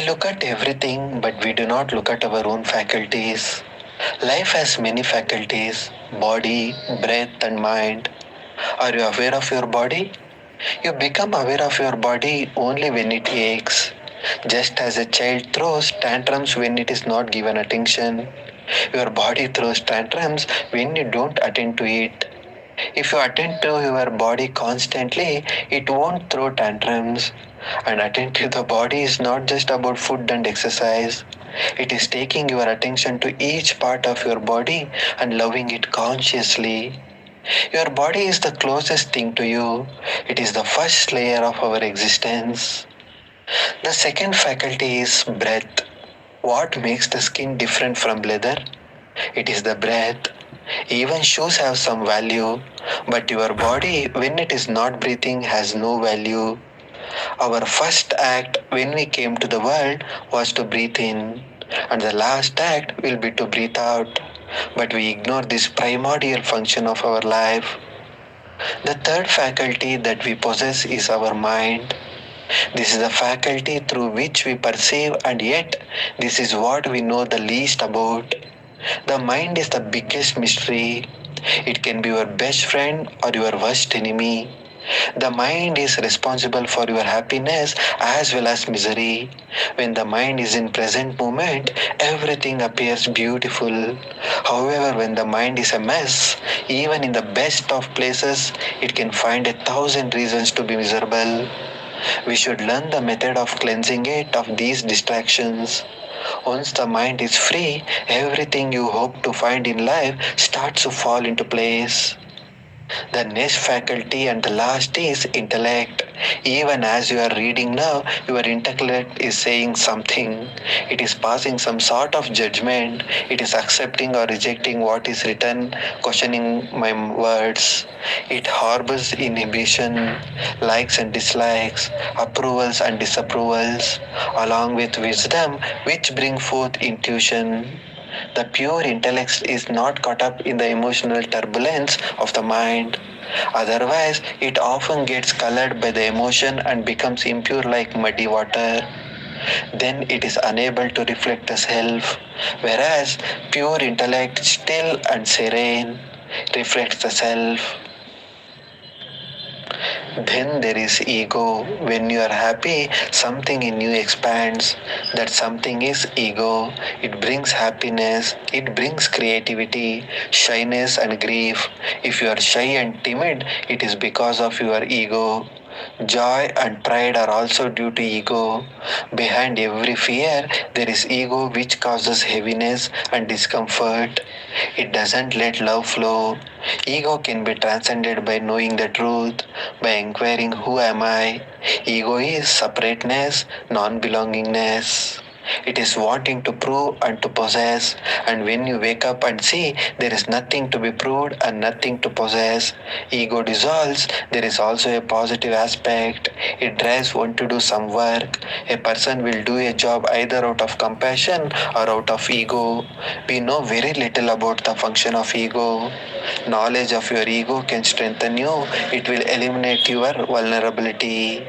look at everything, but we do not look at our own faculties. Life has many faculties: body, breath, and mind. Are you aware of your body? You become aware of your body only when it aches. Just as a child throws tantrums when it is not given attention, your body throws tantrums when you don't attend to it. If you attend to your body constantly, it won't throw tantrums. And attend to the body is not just about food and exercise. It is taking your attention to each part of your body and loving it consciously. Your body is the closest thing to you. It is the first layer of our existence. The second faculty is breath. What makes the skin different from leather? It is the breath. Even shoes have some value, but your body, when it is not breathing, has no value. Our first act when we came to the world was to breathe in, and the last act will be to breathe out. But we ignore this primordial function of our life. The third faculty that we possess is our mind. This is the faculty through which we perceive, and yet, this is what we know the least about. The mind is the biggest mystery. It can be your best friend or your worst enemy. The mind is responsible for your happiness as well as misery. When the mind is in present moment, everything appears beautiful. However, when the mind is a mess, even in the best of places, it can find 1,000 reasons to be miserable. We should learn the method of cleansing it of these distractions. Once the mind is free, everything you hope to find in life starts to fall into place. The next faculty and the last is intellect. Even as you are reading now, your intellect is saying something. It is passing some sort of judgment. It is accepting or rejecting what is written, questioning my words. It harbors inhibition, likes and dislikes, approvals and disapprovals, along with wisdom, which bring forth intuition. The pure intellect is not caught up in the emotional turbulence of the mind. Otherwise, it often gets colored by the emotion and becomes impure like muddy water. Then it is unable to reflect the self, whereas pure intellect, still and serene, reflects the self. Then there is ego. When you are happy, something in you expands. That something is ego. It brings happiness, it brings creativity, shyness, and grief. If you are shy and timid, it is because of your ego. Joy and pride are also due to ego. Behind every fear, there is ego which causes heaviness and discomfort. It doesn't let love flow. Ego can be transcended by knowing the truth, by inquiring who am I. Ego is separateness, non belongingness. It is wanting to prove and to possess. And when you wake up and see there is nothing to be proved and nothing to possess, ego dissolves. There is also a positive aspect. It drives one to do some work. A person will do a job either out of compassion or out of ego. We know very little about the function of ego. Knowledge of your ego can strengthen you, it will eliminate your vulnerability.